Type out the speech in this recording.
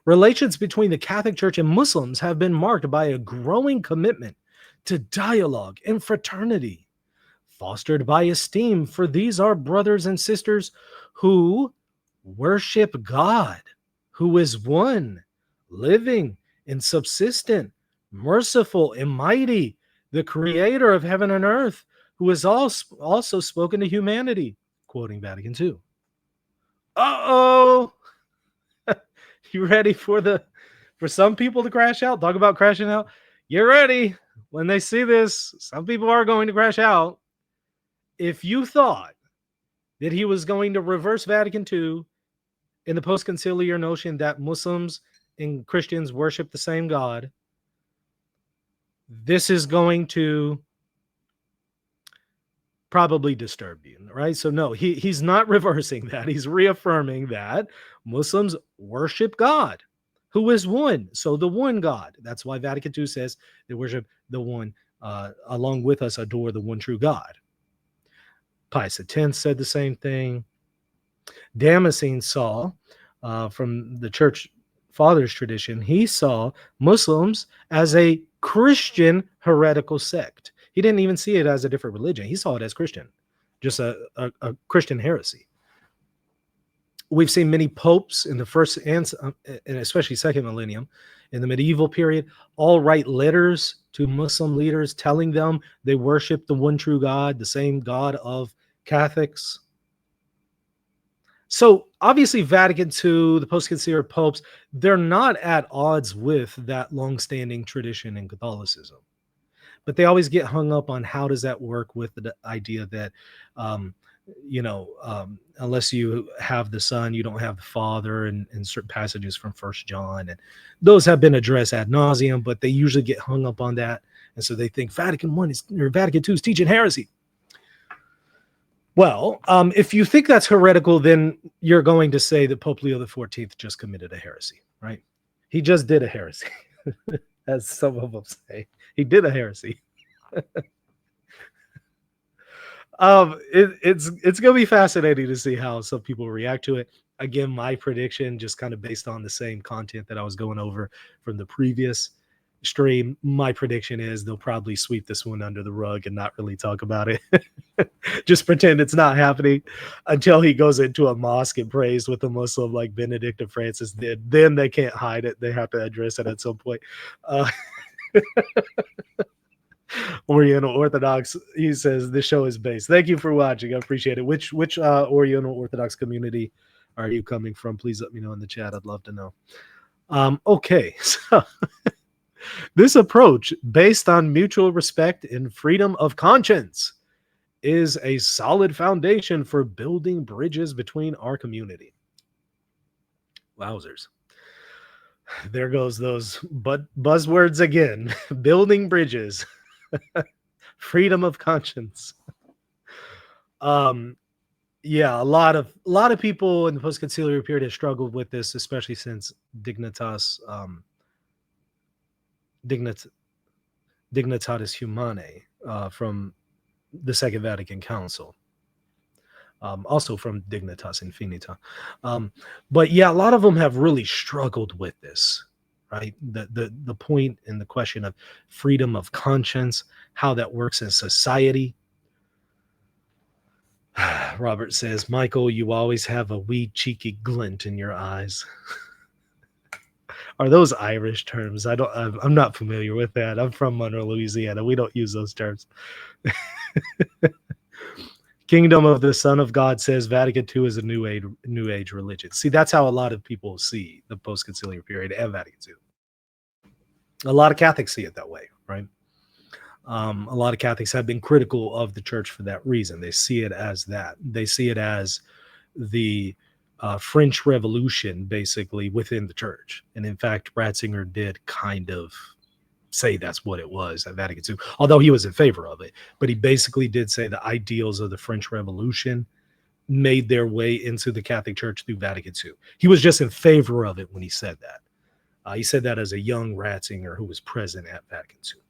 Relations between the Catholic Church and Muslims have been marked by a growing commitment to dialogue and fraternity, fostered by esteem for these our brothers and sisters who worship God, who is one, living and subsistent, merciful and mighty, the creator of heaven and earth, who has also spoken to humanity, quoting Vatican II. Uh-oh. You ready for some people to crash out? Talk about crashing out. Get ready. When they see this, some people are going to crash out. If you thought that he was going to reverse Vatican II in the post-conciliar notion that Muslims and Christians worship the same God, this is going to probably disturb you, right? So no, he's not reversing that. He's reaffirming that Muslims worship God, who is one. So the one God. That's why Vatican II says they worship the one, along with us, adore the one true God. Pius X said the same thing. Damascene saw, from the church fathers tradition, he saw Muslims as a Christian heretical sect. He didn't even see it as a different religion. He saw it as Christian, just a Christian heresy. We've seen many popes in the first and especially second millennium, in the medieval period, all write letters to Muslim leaders telling them they worship the one true God, the same God of Catholics. So obviously Vatican II, the post-conciliar popes, they're not at odds with that long-standing tradition in Catholicism. But they always get hung up on how does that work with the idea that, unless you have the Son, you don't have the Father, and certain passages from 1 John. And those have been addressed ad nauseum, but they usually get hung up on that. And so they think Vatican II is teaching heresy. Well, if you think that's heretical, then you're going to say that Pope Leo XIV just committed a heresy, right? He just did a heresy, as some of them say. He did a heresy. It's going to be fascinating to see how some people react to it. Again, my prediction, just kind of based on the same content that I was going over from the previous stream, my prediction is they'll probably sweep this one under the rug and not really talk about it. Just pretend it's not happening until he goes into a mosque and prays with a Muslim like Benedict and Francis did. Then they can't hide it. They have to address it at some point. Oriental Orthodox, he says this show is based. Thank you for watching. I appreciate it. Which Oriental Orthodox community are you coming from? Please let me know in the chat. I'd love to know. Okay, so this approach based on mutual respect and freedom of conscience is a solid foundation for building bridges between our community. Wowzers. There goes those buzzwords again. Building bridges. Freedom of conscience. Yeah, a lot of people in the post-conciliar period have struggled with this, especially since Dignitatis Humanae from the Second Vatican Council. Also from Dignitas Infinita. But yeah, a lot of them have really struggled with this, right? The point in the question of freedom of conscience, how that works in society. Robert says, Michael, you always have a wee cheeky glint in your eyes. Are those Irish terms? I'm not familiar with that. I'm from Monroe, Louisiana. We don't use those terms. Kingdom of the Son of God says Vatican II is a new age religion. See, that's how a lot of people see the post-conciliar period and Vatican II. A lot of Catholics see it that way, right? A lot of Catholics have been critical of the church for that reason. They see it as that. They see it as the French Revolution, basically, within the church. And in fact, Ratzinger did kind of say that's what it was at Vatican II, although he was in favor of it. But he basically did say the ideals of the French Revolution made their way into the Catholic Church through Vatican II. He was just in favor of it when he said that. He said that as a young Ratzinger who was present at Vatican II.